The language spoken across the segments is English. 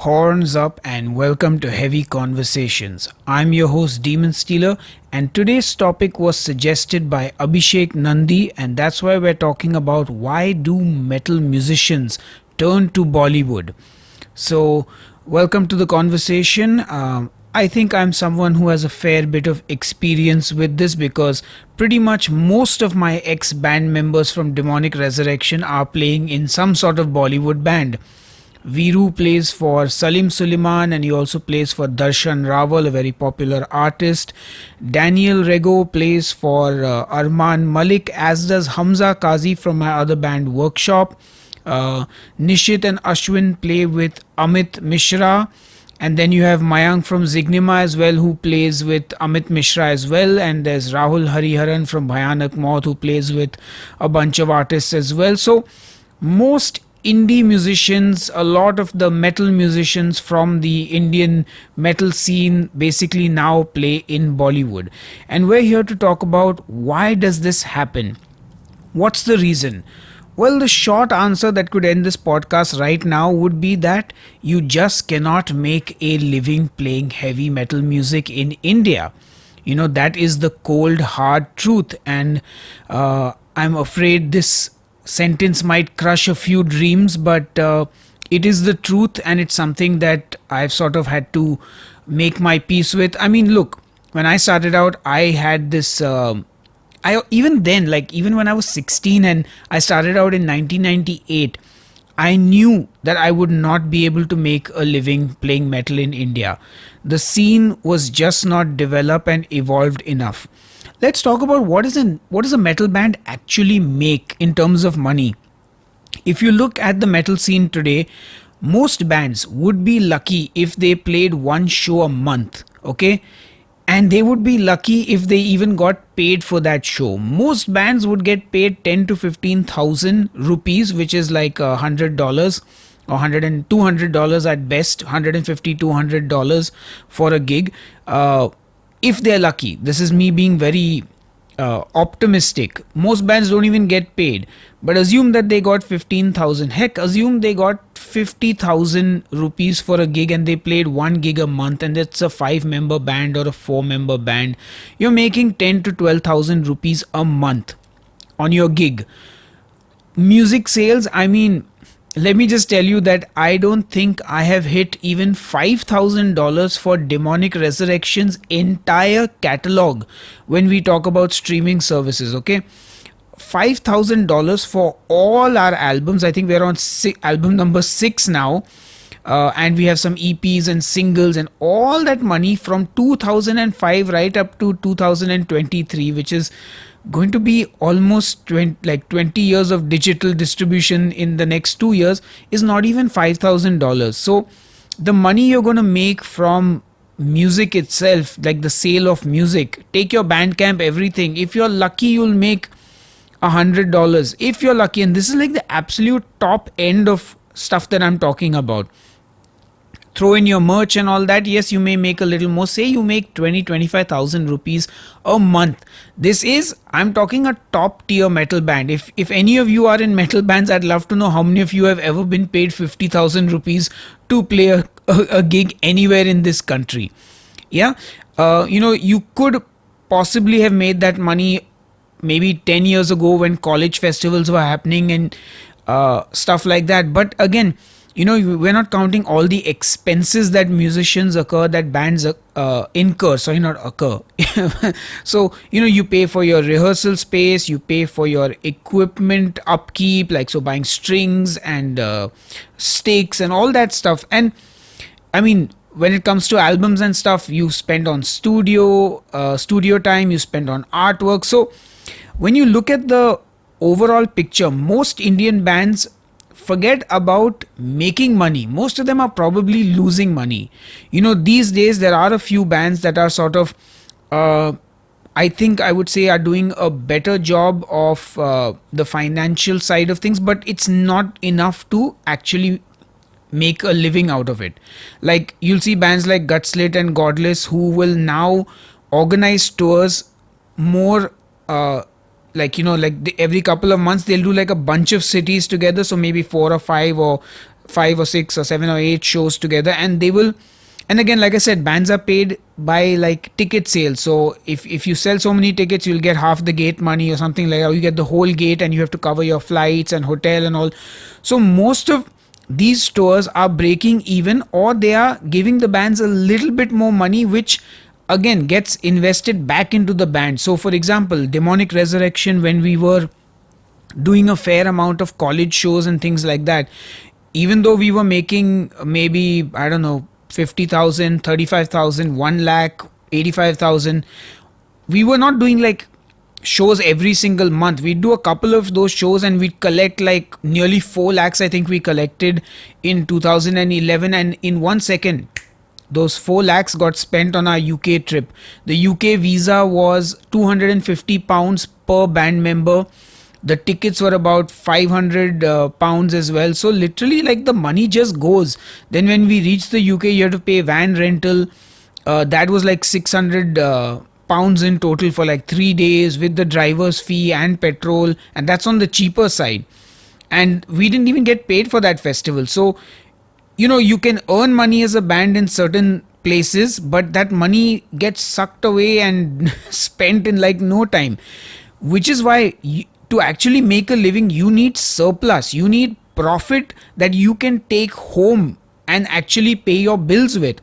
Horns up and welcome to Heavy Conversations. I'm your host Demonstealer, and today's topic was suggested by Abhishek Nandi, and that's why we're talking about why do metal musicians turn to Bollywood. So, welcome to the conversation. I think I'm someone who has a fair bit of experience with this because pretty much most of my ex band members from Demonic Resurrection are playing in some sort of Bollywood band. Viru plays for Salim Suleiman and he also plays for Darshan Rawal, a very popular artist. Daniel Rego plays for Arman Malik, as does Hamza Kazi from my other band Workshop. Nishit and Ashwin play with Amit Mishra. And then you have Mayank from Zignima as well, who plays with Amit Mishra as well. And there's Rahul Hariharan from Bhayanak Maut, who plays with a bunch of artists as well. So most indie musicians, a lot of the metal musicians from the Indian metal scene basically now play in Bollywood. And we're here to talk about why does this happen? What's the reason? Well, the short answer that could end this podcast right now would be that you just cannot make a living playing heavy metal music in India. That is the cold, hard truth. And I'm afraid this sentence might crush a few dreams, but it is the truth, and it's something that I've sort of had to make my peace with. I mean, look, when I started out, I had this. Even then, like even when I was 16 and I started out in 1998, I knew that I would not be able to make a living playing metal in India. The scene was just not developed and evolved enough. Let's talk about what is a metal band actually make in terms of money. If you look at the metal scene today, most bands would be lucky if they played one show a month, okay? And they would be lucky if they even got paid for that show. Most bands would get paid 10 to 15,000 rupees, which is like $100 or $200 at best, $150 $200 for a gig. If they're lucky. This is me being very optimistic. Most bands don't even get paid, but assume that they got 15,000. Heck, assume they got 50,000 rupees for a gig and they played one gig a month, and it's a 5-member band or a 4-member band. You're making 10 to 12,000 rupees a month on your gig. Music sales, I mean, let me just tell you that I don't think I have hit even $5,000 for Demonic Resurrection's entire catalog when we talk about streaming services, okay? $5,000 for all our albums. I think we're on album number 6 now. And we have some EPs and singles and all that money from 2005 right up to 2023, which is going to be almost 20 years of digital distribution in the next 2 years, is not even $5,000. So the money you're going to make from music itself, like the sale of music, take your Bandcamp, everything, if you're lucky you'll make $100 if you're lucky. And this is like the absolute top end of stuff that I'm talking about. Throw in your merch and all that, yes, you may make a little more. Say you make 25,000 rupees a month. This is, I'm talking a top tier metal band. If any of you are in metal bands, I'd love to know how many of you have ever been paid 50,000 rupees to play a gig anywhere in this country. Yeah, you could possibly have made that money maybe 10 years ago when college festivals were happening and stuff like that. But again, we're not counting all the expenses that musicians that bands incur. Sorry, not occur. So, you pay for your rehearsal space, you pay for your equipment upkeep, like so buying strings and sticks and all that stuff. And I mean, when it comes to albums and stuff, you spend on studio time, you spend on artwork. So when you look at the overall picture, most Indian bands forget about making money. Most of them are probably losing money. These days there are a few bands that are sort of, I think I would say, are doing a better job of the financial side of things, but it's not enough to actually make a living out of it. Like you'll see bands like Gutslit and Godless who will now organize tours more every couple of months they'll do like a bunch of cities together, so maybe 4 or 5 or five or six or seven or eight shows together, and they will. And again, like I said, bands are paid by like ticket sales. So if you sell so many tickets, you'll get half the gate money or something like that. Or you get the whole gate, and you have to cover your flights and hotel and all. So most of these stores are breaking even, or they are giving the bands a little bit more money, which again gets invested back into the band. So for example, Demonic Resurrection, when we were doing a fair amount of college shows and things like that, even though we were making maybe, I don't know, 50,000, 35,000, 1 lakh, 85,000, we were not doing like shows every single month. We'd do a couple of those shows and we'd collect like nearly 4 lakhs. I think we collected in 2011, and in 1 second those 4 lakhs got spent on our UK trip. The UK visa was £250 per band member. The tickets were about 500 pounds as well. So literally like the money just goes. Then when we reached the UK, you have to pay van rental. That was like 600 pounds in total for like 3 days with the driver's fee and petrol, and that's on the cheaper side. And we didn't even get paid for that festival. So you can earn money as a band in certain places, but that money gets sucked away and spent in like no time, which is why to actually make a living, you need surplus, you need profit that you can take home and actually pay your bills with.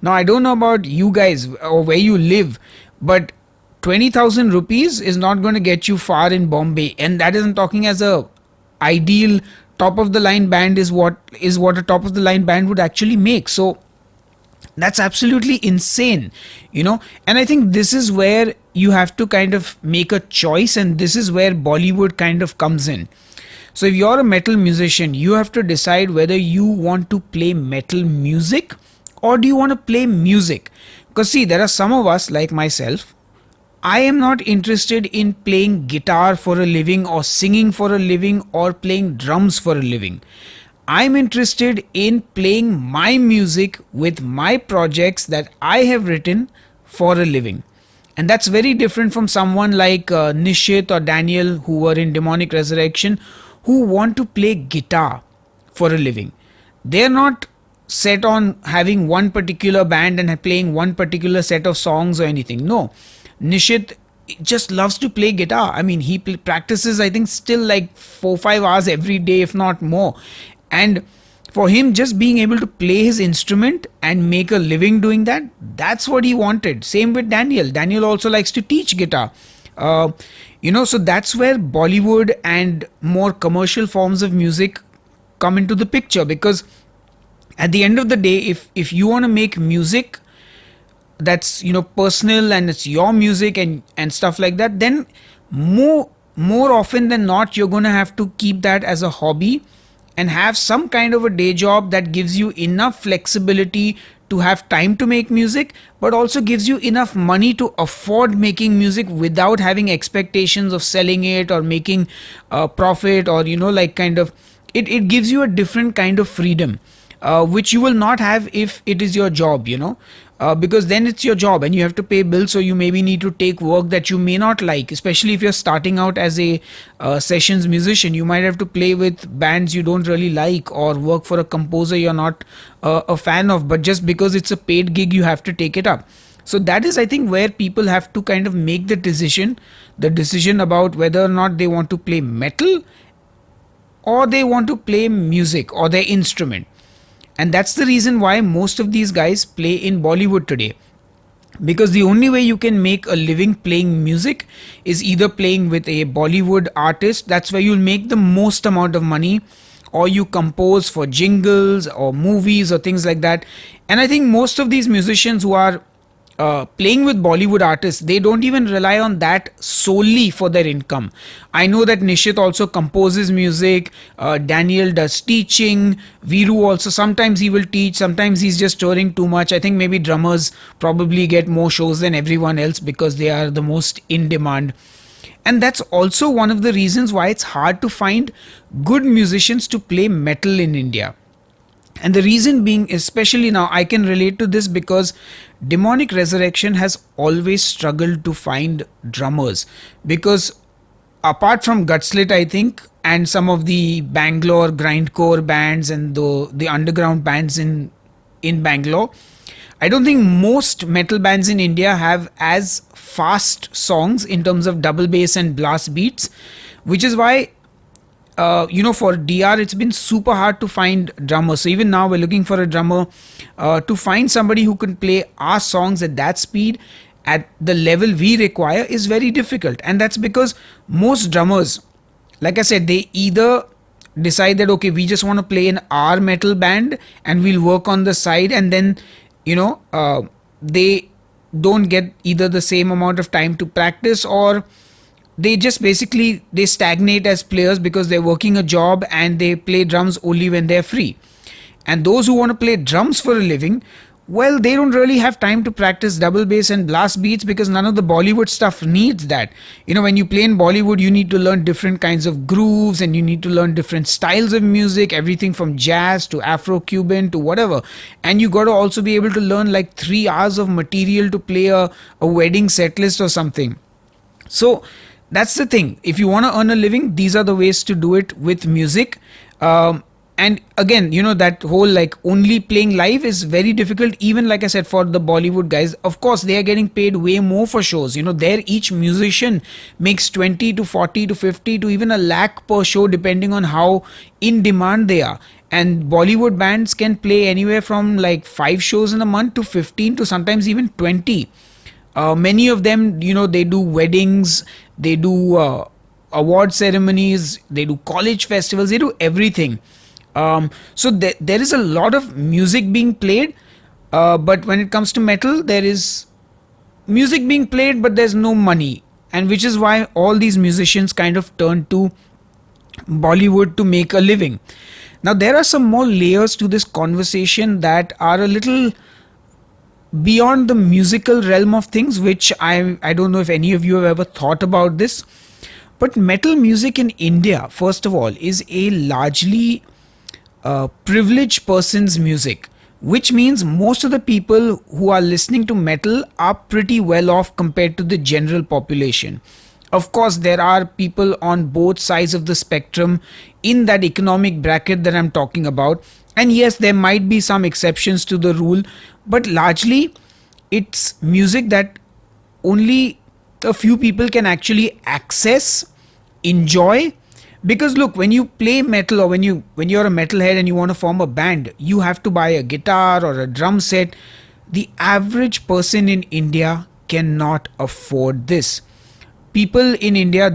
Now I don't know about you guys or where you live, but 20,000 rupees is not going to get you far in Bombay, and that isn't talking as a ideal top of the line band is what a top of the line band would actually make. So that's absolutely insane, and I think this is where you have to kind of make a choice, and this is where Bollywood kind of comes in. So if you're a metal musician, you have to decide whether you want to play metal music or do you want to play music. Because see, there are some of us like myself, I am not interested in playing guitar for a living or singing for a living or playing drums for a living. I'm interested in playing my music with my projects that I have written for a living. And that's very different from someone like Nishit or Daniel, who were in Demonic Resurrection, who want to play guitar for a living. They're not set on having one particular band and playing one particular set of songs or anything. No, Nishit just loves to play guitar. I mean, he practices, I think, still like 4-5 hours every day, if not more. And for him, just being able to play his instrument and make a living doing that, that's what he wanted. Same with Daniel. Daniel also likes to teach guitar. So that's where Bollywood and more commercial forms of music come into the picture. Because at the end of the day, if you want to make music that's personal and it's your music and stuff like that, then more often than not, you're going to have to keep that as a hobby and have some kind of a day job that gives you enough flexibility to have time to make music, but also gives you enough money to afford making music without having expectations of selling it or making a profit, or it gives you a different kind of freedom, which you will not have if it is your job, because then it's your job and you have to pay bills. So you maybe need to take work that you may not like, especially if you're starting out as a sessions musician. You might have to play with bands you don't really like, or work for a composer you're not a fan of, but just because it's a paid gig, you have to take it up. So that is, I think, where people have to kind of make the decision about whether or not they want to play metal or they want to play music or their instrument. And that's the reason why most of these guys play in Bollywood today. Because the only way you can make a living playing music is either playing with a Bollywood artist, that's where you'll make the most amount of money, or you compose for jingles or movies or things like that. And I think most of these musicians who are playing with Bollywood artists, they don't even rely on that solely for their income. I know that Nishit also composes music, Daniel does teaching, Viru also, sometimes he will teach, sometimes he's just touring too much. I think maybe drummers probably get more shows than everyone else because they are the most in demand. And that's also one of the reasons why it's hard to find good musicians to play metal in India. And the reason being, especially now, I can relate to this because Demonic Resurrection has always struggled to find drummers. Because apart from Gutslit, I think, and some of the Bangalore grindcore bands and the underground bands in Bangalore, I don't think most metal bands in India have as fast songs in terms of double bass and blast beats, which is why for DR, it's been super hard to find drummers. So even now, we're looking for a drummer to find somebody who can play our songs at that speed, at the level we require, is very difficult. And that's because most drummers, like I said, they either decide that okay, we just want to play in our metal band and we'll work on the side, and then they don't get either the same amount of time to practice, or they just basically they stagnate as players because they're working a job and they play drums only when they're free. And those who want to play drums for a living, well, they don't really have time to practice double bass and blast beats because none of the Bollywood stuff needs that. When you play in Bollywood, you need to learn different kinds of grooves and you need to learn different styles of music, everything from jazz to Afro-Cuban to whatever. And you got to also be able to learn like 3 hours of material to play a wedding set list or something. So that's the thing. If you want to earn a living, these are the ways to do it with music. And again, that whole like only playing live is very difficult, even like I said, for the Bollywood guys. Of course, they are getting paid way more for shows. There each musician makes 20 to 40 to 50 to even a lakh per show, depending on how in demand they are. And Bollywood bands can play anywhere from like 5 shows in a month to 15 to sometimes even 20. Many of them, they do weddings, they do award ceremonies, they do college festivals, they do everything. So there is a lot of music being played, but when it comes to metal, there is music being played, but there's no money, and which is why all these musicians kind of turn to Bollywood to make a living. Now, there are some more layers to this conversation that are a little beyond the musical realm of things, which I don't know if any of you have ever thought about this. But metal music in India, first of all, is a largely privileged person's music, which means most of the people who are listening to metal are pretty well off compared to the general population. Of course, there are people on both sides of the spectrum in that economic bracket that I'm talking about. And yes, there might be some exceptions to the rule, but largely it's music that only a few people can actually access, enjoy. Because look, when you play metal, or when you're a metalhead and you want to form a band, you have to buy a guitar or a drum set. The average person in India cannot afford this. People in India,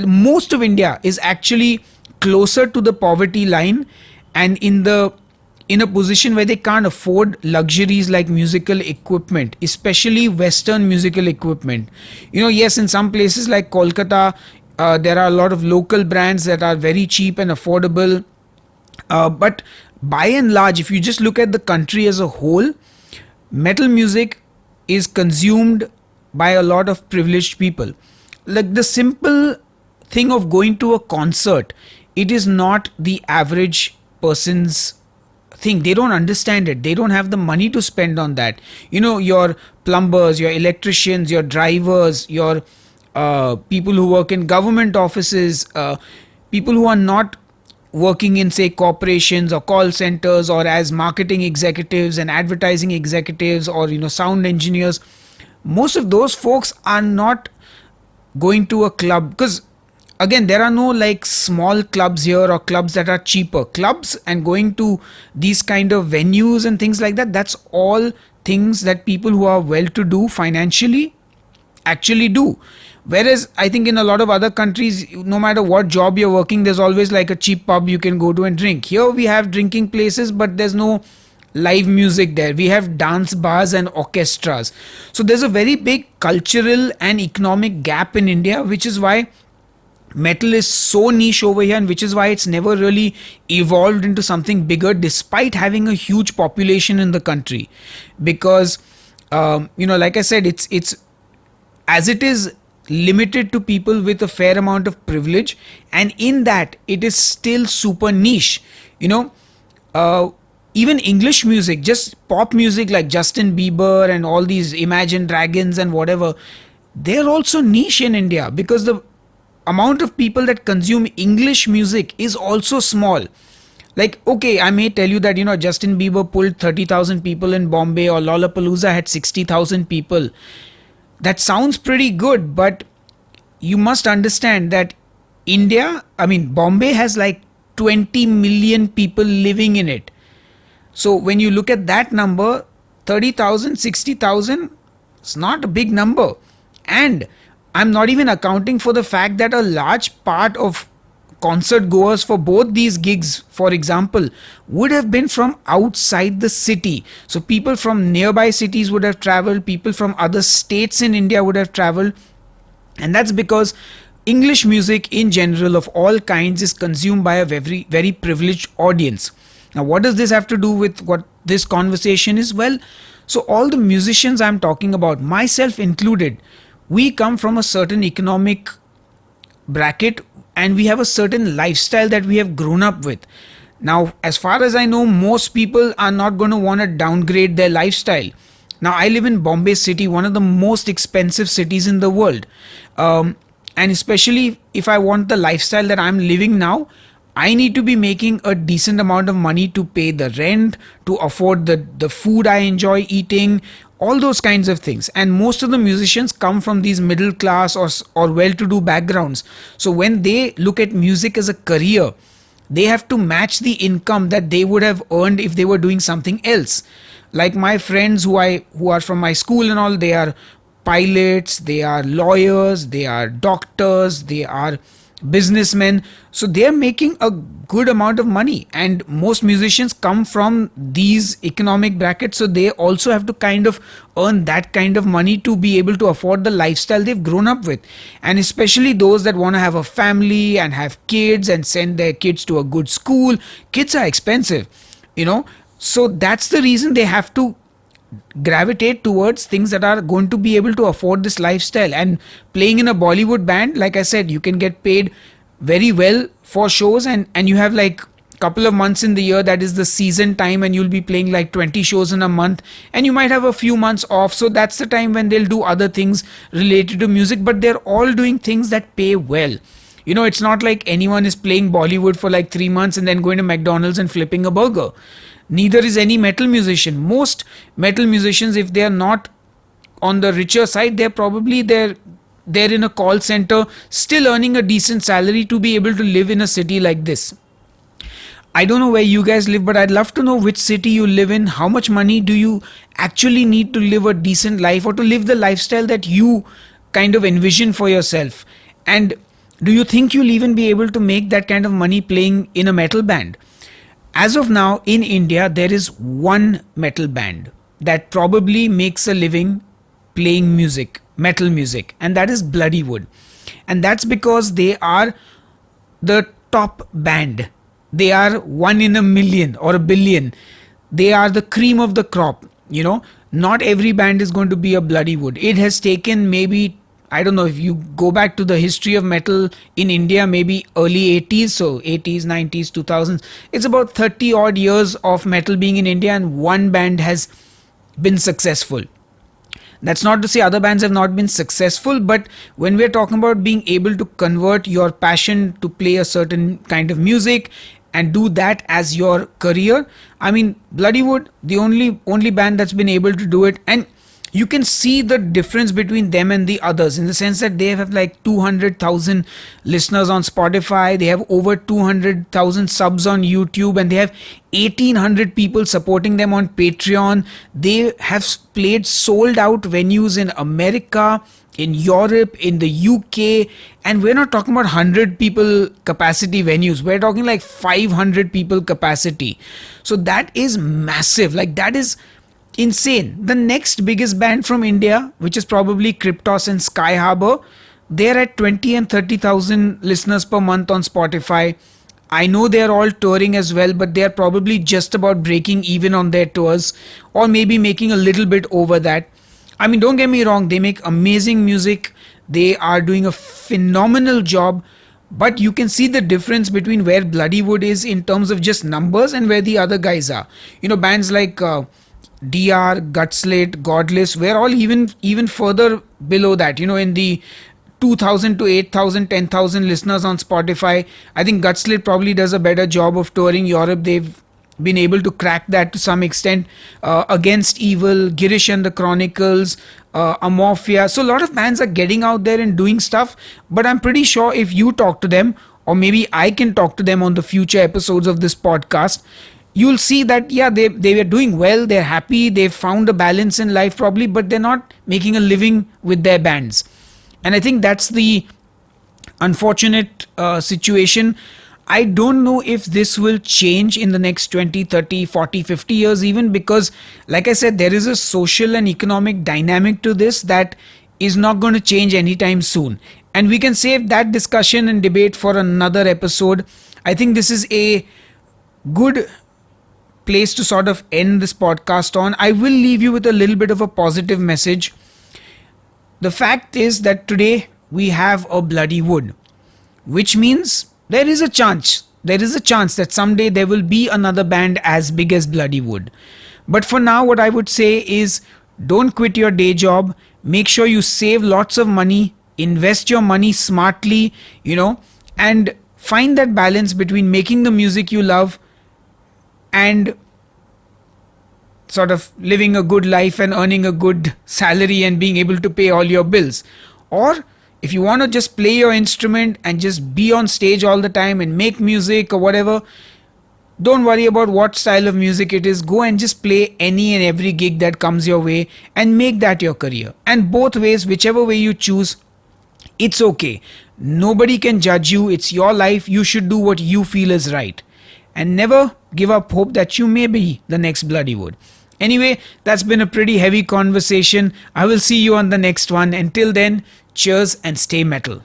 most of India is actually closer to the poverty line and in a position where they can't afford luxuries like musical equipment, especially Western musical equipment. Yes, in some places like Kolkata, there are a lot of local brands that are very cheap and affordable. But by and large, if you just look at the country as a whole, metal music is consumed by a lot of privileged people. Like the simple thing of going to a concert, it is not the average person's thing. They don't understand it. They don't have the money to spend on that. Your plumbers, your electricians, your drivers, your people who work in government offices, people who are not working in say corporations or call centers or as marketing executives and advertising executives or sound engineers. Most of those folks are not going to a club because again, there are no like small clubs here or clubs that are cheaper. Clubs and going to these kind of venues and things like that, that's all things that people who are well to do financially actually do. Whereas I think in a lot of other countries, no matter what job you're working, there's always like a cheap pub you can go to and drink. Here we have drinking places, but there's no live music there. We have dance bars and orchestras. So there's a very big cultural and economic gap in India, which is why metal is so niche over here, and which is why it's never really evolved into something bigger despite having a huge population in the country. Because like I said, it's as it is limited to people with a fair amount of privilege, and in that it is still super niche. Even English music, just pop music like Justin Bieber and all these Imagine Dragons and whatever, they're also niche in India because the amount of people that consume English music is also small. Like, okay, I may tell you that, Justin Bieber pulled 30,000 people in Bombay, or Lollapalooza had 60,000 people. That sounds pretty good, but you must understand that Bombay has like 20 million people living in it. So when you look at that number, 30,000, 60,000, it's not a big number. And I'm not even accounting for the fact that a large part of concert goers for both these gigs, for example, would have been from outside the city. So people from nearby cities would have traveled, people from other states in India would have traveled. And that's because English music in general of all kinds is consumed by a very, very privileged audience. Now, what does this have to do with what this conversation is? Well, so all the musicians I'm talking about, myself included, we come from a certain economic bracket and we have a certain lifestyle that we have grown up with. Now, as far as I know, most people are not going to want to downgrade their lifestyle. Now, I live in Bombay City, one of the most expensive cities in the world. And especially if I want the lifestyle that I'm living now, I need to be making a decent amount of money to pay the rent, to afford the food I enjoy eating, all those kinds of things. And most of the musicians come from these middle class or well-to-do backgrounds. So when they look at music as a career, they have to match the income that they would have earned if they were doing something else. Like my friends who are from my school and all, they are pilots, they are lawyers, they are doctors, they are businessmen. So they are making a good amount of money, and most musicians come from these economic brackets, so they also have to kind of earn that kind of money to be able to afford the lifestyle they've grown up with. And especially those that want to have a family and have kids and send their kids to a good school. Kids are expensive, so that's the reason they have to gravitate towards things that are going to be able to afford this lifestyle. And playing in a Bollywood band, like I said, you can get paid very well for shows, and you have like couple of months in the year that is the season time, and you'll be playing like 20 shows in a month, and you might have a few months off. So that's the time when they'll do other things related to music, but they're all doing things that pay well. It's not like anyone is playing Bollywood for like 3 months and then going to McDonald's and flipping a burger. Neither is any metal musician. Most metal musicians, if they are not on the richer side, they're in a call center, still earning a decent salary to be able to live in a city like this. I don't know where you guys live, but I'd love to know which city you live in. How much money do you actually need to live a decent life, or to live the lifestyle that you kind of envision for yourself? And do you think you'll even be able to make that kind of money playing in a metal band? As of now, in India, there is one metal band that probably makes a living playing music, metal music, and that is Bloodywood. And that's because they are the top band. They are one in a million or a billion. They are the cream of the crop. Not every band is going to be a Bloodywood. It has taken maybe, I don't know, if you go back to the history of metal in India, maybe early 80s, so 80s, 90s, 2000s, it's about 30 odd years of metal being in India, and one band has been successful. That's not to say other bands have not been successful, but when we're talking about being able to convert your passion to play a certain kind of music and do that as your career, Bloodywood, the only band that's been able to do it. And you can see the difference between them and the others, in the sense that they have like 200,000 listeners on Spotify, they have over 200,000 subs on YouTube, and they have 1,800 people supporting them on Patreon. They have played sold out venues in America, in Europe, in the UK, and we're not talking about 100 people capacity venues, we're talking like 500 people capacity. So that is massive, like that is insane. The next biggest band from India, which is probably Cryptos and Sky Harbor, they're at 20 and 30,000 listeners per month on Spotify. I know they're all touring as well, but they're probably just about breaking even on their tours, or maybe making a little bit over that. Don't get me wrong, they make amazing music, they are doing a phenomenal job, but you can see the difference between where Bloodywood is in terms of just numbers and where the other guys are. Bands like DR, Gutslate, Godless, we're all even further below that, in the 2,000 to 8,000, 10,000 listeners on Spotify. I think Gutslit probably does a better job of touring Europe. They've been able to crack that to some extent. Against Evil, Girish and the Chronicles, Amorphia. So a lot of bands are getting out there and doing stuff. But I'm pretty sure if you talk to them, or maybe I can talk to them on the future episodes of this podcast, you'll see that yeah, they are doing well, they're happy, they've found a balance in life probably, but they're not making a living with their bands. And I think that's the unfortunate situation. I don't know if this will change in the next 20, 30, 40, 50 years even, because like I said, there is a social and economic dynamic to this that is not going to change anytime soon. And we can save that discussion and debate for another episode. I think this is a good place to sort of end this podcast on. I will leave you with a little bit of a positive message. The fact is that today we have a bloody wood, which means there is a chance that someday there will be another band as big as Bloody Wood. But for now, what I would say is don't quit your day job. Make sure you save lots of money, invest your money smartly, and find that balance between making the music you love and sort of living a good life and earning a good salary and being able to pay all your bills. Or if you want to just play your instrument and just be on stage all the time and make music or whatever, don't worry about what style of music it is. Go and just play any and every gig that comes your way and make that your career. And both ways, whichever way you choose, it's okay. Nobody can judge you. It's your life. You should do what you feel is right. And never give up hope that you may be the next Bloody Wood. Anyway, that's been a pretty heavy conversation. I will see you on the next one. Until then, cheers and stay metal.